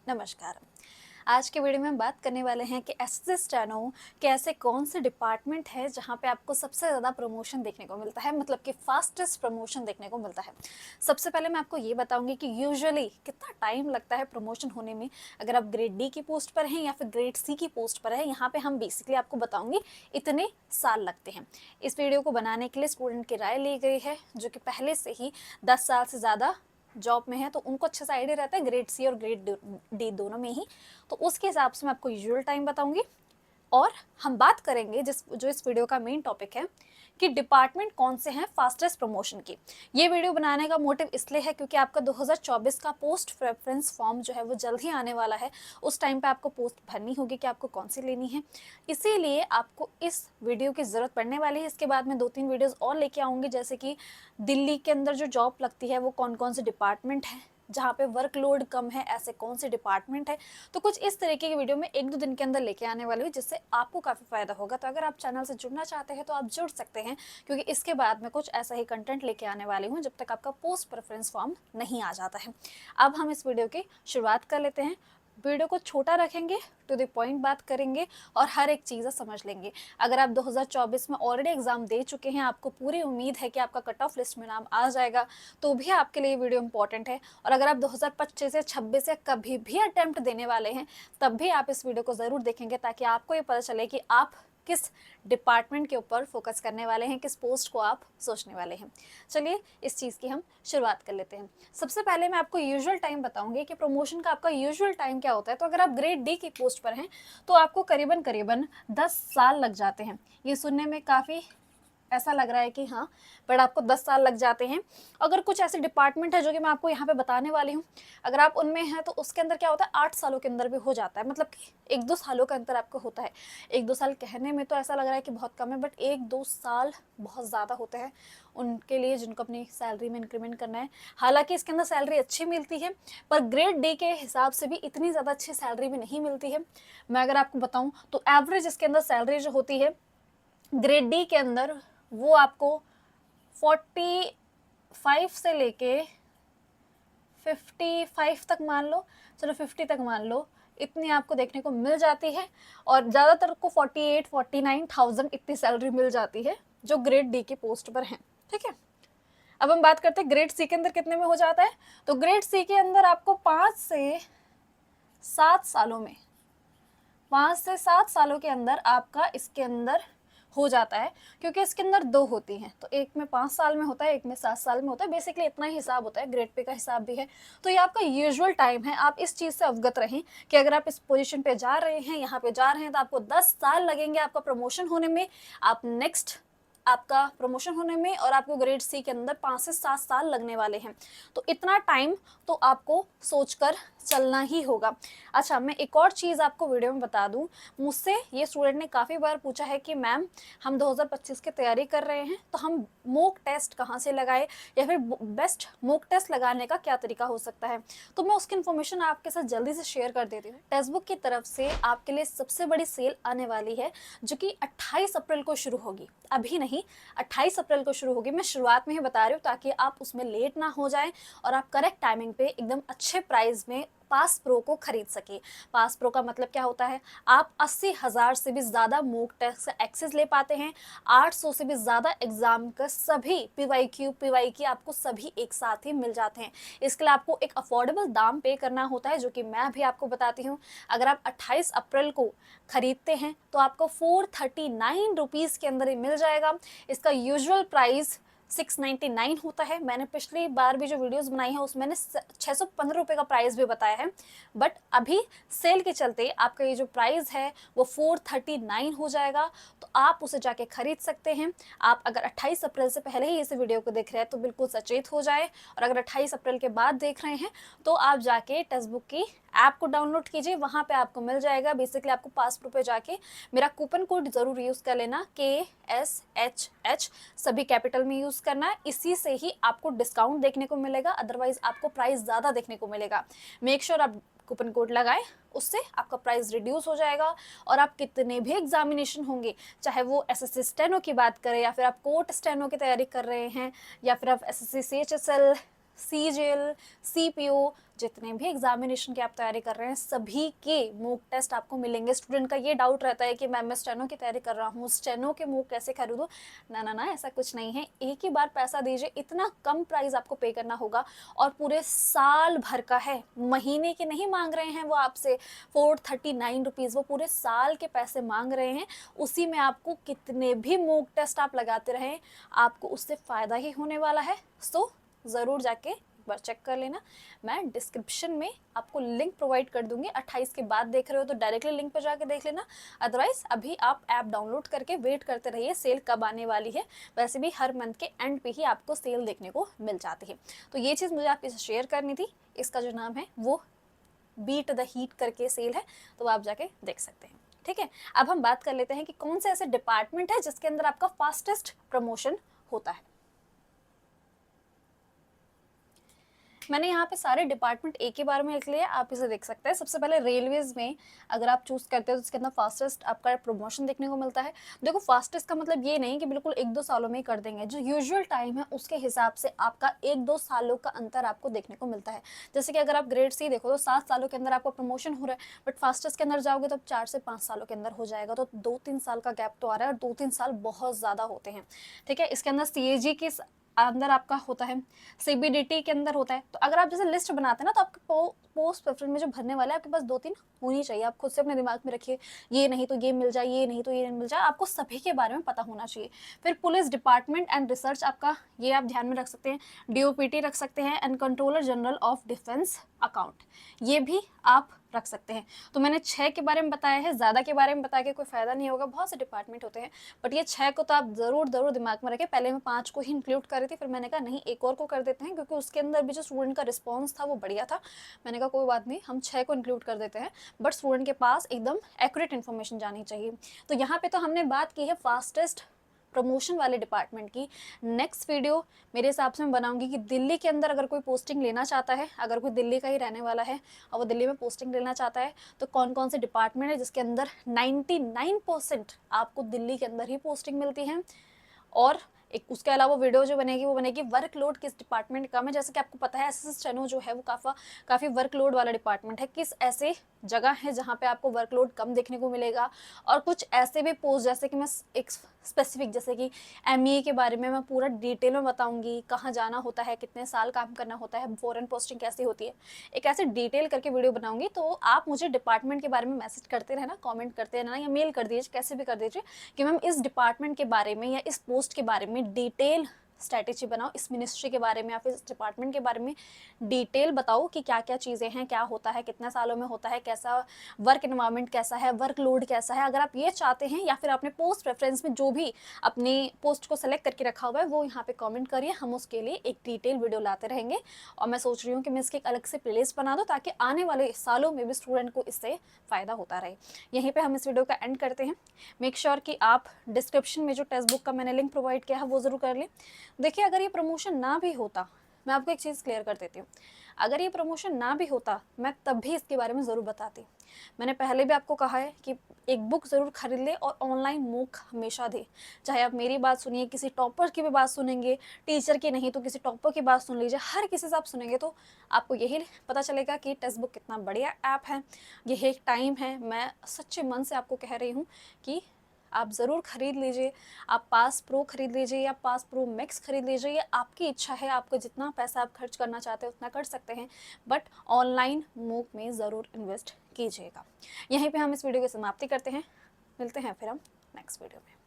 नमस्कार। आज के वीडियो में हम बात करने वाले हैं कि एसएससी स्टेनो के ऐसे कौन से डिपार्टमेंट है जहां पे आपको सबसे ज़्यादा प्रमोशन देखने को मिलता है, मतलब कि फास्टेस्ट प्रमोशन देखने को मिलता है। सबसे पहले मैं आपको ये बताऊंगी कि यूजुअली कितना टाइम लगता है प्रमोशन होने में। अगर आप ग्रेड डी की पोस्ट पर हैं या फिर ग्रेड सी की पोस्ट पर है, यहाँ पे हम बेसिकली आपको बताऊंगी इतने साल लगते हैं। इस वीडियो को बनाने के लिए स्टूडेंट की राय ली गई है जो कि पहले से ही 10 साल से ज़्यादा जॉब में है, तो उनको अच्छे से आइडिया रहता है ग्रेड सी और ग्रेड डी दोनों में ही। तो उसके हिसाब से मैं आपको यूजुअल टाइम बताऊंगी और हम बात करेंगे जो इस वीडियो का मेन टॉपिक है कि डिपार्टमेंट कौन से हैं फास्टेस्ट प्रमोशन की। ये वीडियो बनाने का मोटिव इसलिए है क्योंकि आपका 2024 का पोस्ट प्रेफरेंस फॉर्म जो है वो जल्द ही आने वाला है। उस टाइम पे आपको पोस्ट भरनी होगी कि आपको कौन सी लेनी है, इसीलिए आपको इस वीडियो की ज़रूरत पड़ने वाली है। इसके बाद मैं 2-3 वीडियोज़ और लेके आऊँगी, जैसे कि दिल्ली के अंदर जो जॉब लगती है वो कौन कौन से डिपार्टमेंट हैं, जहाँ पे वर्कलोड कम है ऐसे कौन से डिपार्टमेंट है। तो कुछ इस तरीके की वीडियो में 1-2 दिन के अंदर लेके आने वाली हूँ जिससे आपको काफ़ी फ़ायदा होगा। तो अगर आप चैनल से जुड़ना चाहते हैं तो आप जुड़ सकते हैं, क्योंकि इसके बाद मैं कुछ ऐसा ही कंटेंट लेके आने वाली हूँ जब तक आपका पोस्ट प्रेफरेंस फॉर्म नहीं आ जाता है। अब हम इस वीडियो की शुरुआत कर लेते हैं। वीडियो को छोटा रखेंगे, टू द पॉइंट बात करेंगे और हर एक चीज़ समझ लेंगे। अगर आप 2024 में ऑलरेडी एग्जाम दे चुके हैं, आपको पूरी उम्मीद है कि आपका कट ऑफ लिस्ट में नाम आ जाएगा, तो भी आपके लिए वीडियो इंपॉर्टेंट है। और अगर आप 2025 या 26 या कभी भी अटेम्प्ट देने वाले हैं, तब भी आप इस वीडियो को ज़रूर देखेंगे ताकि आपको ये पता चले कि आप किस डिपार्टमेंट के ऊपर फोकस करने वाले हैं, किस पोस्ट को आप सोचने वाले हैं। चलिए इस चीज़ की हम शुरुआत कर लेते हैं। सबसे पहले मैं आपको यूजुअल टाइम बताऊंगी कि प्रमोशन का आपका यूजुअल टाइम क्या होता है। तो अगर आप ग्रेड डी की पोस्ट पर हैं तो आपको करीबन करीबन 10 साल लग जाते हैं। ये सुनने में काफ़ी ऐसा लग रहा है कि हाँ, बट आपको 10 साल लग जाते हैं। अगर कुछ ऐसे डिपार्टमेंट है जो कि मैं आपको यहाँ पे बताने वाली हूँ, अगर आप उनमें हैं तो उसके अंदर क्या होता है 8 सालों के अंदर भी हो जाता है, मतलब कि 1-2 सालों का अंतर आपको होता है। 1-2 साल कहने में तो ऐसा लग रहा है कि बहुत कम है, बट 1-2 साल बहुत ज़्यादा होते हैं उनके लिए जिनको अपनी सैलरी में इंक्रीमेंट करना है। हालांकि इसके अंदर सैलरी अच्छी मिलती है, पर ग्रेड डी के हिसाब से भी इतनी ज़्यादा अच्छी सैलरी भी नहीं मिलती है। मैं अगर आपको बताऊँ तो एवरेज इसके अंदर सैलरी जो होती है ग्रेड डी के अंदर, वो आपको 45 से लेके 55 तक मान लो, चलो 50 तक मान लो, इतनी आपको देखने को मिल जाती है। और ज़्यादातर को 48-49,000 इतनी सैलरी मिल जाती है जो ग्रेड डी की पोस्ट पर हैं। ठीक है, अब हम बात करते हैं ग्रेड सी के अंदर कितने में हो जाता है। तो ग्रेड सी के अंदर आपको 5 से 7 सालों के अंदर आपका इसके अंदर हो जाता है, क्योंकि इसके अंदर 2 होती हैं। तो एक में 5 साल में होता है, एक में 7 साल में होता है। बेसिकली इतना ही हिसाब होता है, ग्रेड पे का हिसाब भी है। तो ये आपका यूजुअल टाइम है। आप इस चीज़ से अवगत रहें कि अगर आप इस पोजीशन पे जा रहे हैं, यहाँ पे जा रहे हैं, तो आपको 10 साल लगेंगे आपका प्रमोशन होने में। आपका प्रमोशन होने में और आपको ग्रेड सी के अंदर 5 से 7 साल लगने वाले हैं। तो इतना टाइम तो आपको सोचकर चलना ही होगा। अच्छा, मैं एक और चीज़ आपको वीडियो में बता दूं। मुझसे ये स्टूडेंट ने काफ़ी बार पूछा है कि मैम हम 2025 की तैयारी कर रहे हैं, तो हम मॉक टेस्ट कहाँ से लगाए या फिर बेस्ट मॉक टेस्ट लगाने का क्या तरीका हो सकता है। तो मैं उसकी इन्फॉर्मेशन आपके साथ जल्दी से शेयर कर देती हूँ। टेक्स्ट बुक की तरफ से आपके लिए सबसे बड़ी सेल आने वाली है जो कि 28 अप्रैल को शुरू होगी। अभी नहीं, 28 अप्रैल को शुरू होगी। मैं शुरुआत में ही बता रही हूँ ताकि आप उसमें लेट ना हो जाएं और आप करेक्ट टाइमिंग पे एकदम अच्छे प्राइस में पास प्रो को खरीद सके। पास प्रो का मतलब क्या होता है, आप 80,000 से भी ज़्यादा मॉक टेस्ट का एक्सेस ले पाते हैं। 800 से भी ज़्यादा एग्जाम का सभी पीवाईक्यू आपको सभी एक साथ ही मिल जाते हैं। इसके लिए आपको एक अफोर्डेबल दाम पे करना होता है, जो कि मैं भी आपको बताती हूँ। अगर आप 28 अप्रैल को खरीदते हैं तो आपको 439 रुपीज़ के अंदर ही मिल जाएगा। इसका यूजुअल प्राइस 699 होता है। मैंने पिछली बार भी जो वीडियोस बनाई है उसमें मैंने 615 रुपये का प्राइस भी बताया है, बट अभी सेल के चलते आपका ये जो प्राइस है वो 439 हो जाएगा। तो आप उसे जाके खरीद सकते हैं। आप अगर 28 अप्रैल से पहले ही इस वीडियो को देख रहे हैं तो बिल्कुल सचेत हो जाए, और अगर 28 अप्रैल के बाद देख रहे हैं तो आप जाके टेक्स्ट बुक की ऐप को डाउनलोड कीजिए, वहाँ पे आपको मिल जाएगा। बेसिकली आपको पास प्रो पे जाके मेरा कूपन कोड ज़रूर यूज़ कर लेना, KSHH सभी कैपिटल में यूज़ करना है। इसी से ही आपको डिस्काउंट देखने को मिलेगा, अदरवाइज आपको प्राइस ज़्यादा देखने को मिलेगा। मेक श्योर आप कूपन कोड लगाएं, उससे आपका प्राइस रिड्यूस हो जाएगा। और आप कितने भी एग्जामिनेशन होंगे, चाहे वो एसएससी स्टेनो की बात करें या फिर आप कोर्ट स्टेनो की तैयारी कर रहे हैं या फिर आप एसएससी CHSL सीजीएल, सीपीओ, जितने भी एग्जामिनेशन की आप तैयारी कर रहे हैं सभी के मॉक टेस्ट आपको मिलेंगे। स्टूडेंट का ये डाउट रहता है कि मैम मैं स्टेनो की तैयारी कर रहा हूँ, स्टेनो के मॉक कैसे खरीदूँ? ना ना ना, ऐसा कुछ नहीं है। एक ही बार पैसा दीजिए, इतना कम प्राइस आपको पे करना होगा और पूरे साल भर का है, महीने के नहीं मांग रहे हैं वो आपसे 439 रुपीज़, वो पूरे साल के पैसे मांग रहे हैं। उसी में आपको कितने भी मॉक टेस्ट आप लगाते रहें, आपको उससे फ़ायदा ही होने वाला है। सो ज़रूर जाके एक बार चेक कर लेना। मैं डिस्क्रिप्शन में आपको लिंक प्रोवाइड कर दूंगी। 28 के बाद देख रहे हो तो डायरेक्टली लिंक पर जाके देख लेना, अदरवाइज अभी आप ऐप डाउनलोड करके वेट करते रहिए सेल कब आने वाली है। वैसे भी हर मंथ के एंड पे ही आपको सेल देखने को मिल जाती है। तो ये चीज़ मुझे आपके साथ शेयर करनी थी। इसका जो नाम है वो बीट द हीट करके सेल है, तो आप जाके देख सकते हैं। ठीक है, अब हम बात कर लेते हैं कि कौन से ऐसे डिपार्टमेंट है जिसके अंदर आपका फास्टेस्ट प्रमोशन होता है। मैंने यहाँ पे सारे डिपार्टमेंट एक ही बार में लिख लिया, आप इसे देख सकते हैं। सबसे पहले रेलवेज में अगर आप चूज करते हो तो उसके अंदर फास्टेस्ट आपका प्रमोशन देखने को मिलता है। देखो फास्टेस्ट का मतलब ये नहीं कि बिल्कुल 1-2 सालों में ही कर देंगे, जो यूजुअल टाइम है उसके हिसाब से आपका 1-2 सालों का अंतर आपको देखने को मिलता है। जैसे कि अगर आप ग्रेड सी देखो तो 7 सालों के अंदर आपका प्रमोशन हो रहा है, बट फास्टेस्ट के अंदर जाओगे तो 4 से 5 सालों के अंदर हो जाएगा। तो 2-3 साल का गैप तो आ रहा है और 2-3 साल बहुत ज़्यादा होते हैं। ठीक है, इसके अंदर सीएजी के अंदर आपका होता है, सीबीडीटी के अंदर होता है। तो अगर आप जैसे लिस्ट बनाते हैं ना, तो आपके पोस्ट प्रेफरेंस में जो भरने वाले आपके पास 2-3 होनी चाहिए। आप खुद से अपने दिमाग में रखिए, ये नहीं तो ये मिल जाए, ये नहीं तो ये नहीं मिल जाए, आपको सभी के बारे में पता होना चाहिए। फिर पुलिस डिपार्टमेंट एंड रिसर्च आपका, ये आप ध्यान में रख सकते हैं। डीओपीटी रख सकते हैं and controller general of defence account, ये भी आप रख सकते हैं। तो मैंने 6 के बारे में बताया है, ज़्यादा के बारे में बता के कोई फ़ायदा नहीं होगा, बहुत से डिपार्टमेंट होते हैं, बट ये 6 को तो आप ज़रूर दिमाग में रखें। पहले मैं 5 को ही इंक्लूड कर रही थी, फिर मैंने कहा नहीं एक और को कर देते हैं, क्योंकि उसके अंदर भी जो स्टूडेंट का रिस्पॉन्स था वो बढ़िया था। मैंने कहा कोई बात नहीं, हम 6 को इंक्लूड कर देते हैं, बट स्टूडेंट के पास एकदम एक्यूरेट इन्फॉर्मेशन जानी चाहिए। तो यहाँ पे तो हमने बात की है फास्टेस्ट प्रमोशन वाले डिपार्टमेंट की। नेक्स्ट वीडियो मेरे हिसाब से मैं बनाऊंगी कि दिल्ली के अंदर अगर कोई पोस्टिंग लेना चाहता है, अगर कोई दिल्ली का ही रहने वाला है और वो दिल्ली में पोस्टिंग लेना चाहता है, तो कौन कौन से डिपार्टमेंट है जिसके अंदर 99% आपको दिल्ली के अंदर ही पोस्टिंग मिलती है। और एक उसके अलावा वीडियो जो बनेगी वो बनेगी वर्कलोड किस डिपार्टमेंट कम है। जैसे कि आपको पता है एसएससी स्टेनो जो है वो काफ़ी वर्कलोड वाला डिपार्टमेंट है। किस ऐसे जगह है जहाँ पे आपको वर्कलोड कम देखने को मिलेगा, और कुछ ऐसे भी पोस्ट, जैसे कि मैं एक स्पेसिफिक, जैसे कि एमईए के बारे में मैं पूरा डिटेल में बताऊंगी, कहाँ जाना होता है, कितने साल काम करना होता है, फॉरेन पोस्टिंग कैसी होती है, एक ऐसे डिटेल करके वीडियो बनाऊंगी। तो आप मुझे डिपार्टमेंट के बारे में मैसेज करते रहना, कमेंट करते रहना या मेल कर दीजिए, कैसे भी कर दीजिए कि मैम इस डिपार्टमेंट के बारे में या इस पोस्ट के बारे में डिटेल स्ट्रैटेजी बनाओ, इस मिनिस्ट्री के बारे में या फिर इस डिपार्टमेंट के बारे में डिटेल बताओ कि क्या क्या चीज़ें हैं, क्या होता है, कितने सालों में होता है, कैसा वर्क एनवायरनमेंट कैसा है, वर्कलोड कैसा है। अगर आप ये चाहते हैं या फिर आपने पोस्ट प्रेफरेंस में जो भी अपनी पोस्ट को सेलेक्ट करके रखा हुआ है वो यहाँ पे कमेंट करिए, हम उसके लिए एक डिटेल वीडियो लाते रहेंगे। और मैं सोच रही हूँ कि मैं इसकी एक अलग से प्लेलिस्ट बना दूँ ताकि आने वाले सालों में भी स्टूडेंट को इससे फ़ायदा होता रहे। यहीं पर हम इस वीडियो का एंड करते हैं। मेक श्योर कि आप डिस्क्रिप्शन में जो टेक्स्ट बुक का मैंने लिंक प्रोवाइड किया है वो ज़रूर कर लें। देखिए अगर ये प्रमोशन ना भी होता, मैं आपको एक चीज़ क्लियर कर देती हूँ, अगर ये प्रमोशन ना भी होता मैं तब भी इसके बारे में ज़रूर बताती। मैंने पहले भी आपको कहा है कि एक बुक ज़रूर खरीद ले और ऑनलाइन मूक हमेशा दे। चाहे आप मेरी बात सुनिए, किसी टॉपर की भी बात सुनेंगे, टीचर की नहीं तो किसी टॉपर की बात सुन लीजिए, हर किसी से आप सुनेंगे तो आपको यही पता चलेगा कि टेक्स्ट बुक कितना बढ़िया ऐप है। यही एक टाइम है, मैं सच्चे मन से आपको कह रही हूँ कि आप ज़रूर खरीद लीजिए। आप पास प्रो खरीद लीजिए या पास प्रो मैक्स खरीद लीजिए, ये आपकी इच्छा है, आपको जितना पैसा आप खर्च करना चाहते हैं उतना कर सकते हैं, बट ऑनलाइन मूक में ज़रूर इन्वेस्ट कीजिएगा। यहीं पे हम इस वीडियो की समाप्ति करते हैं, मिलते हैं फिर हम नेक्स्ट वीडियो में।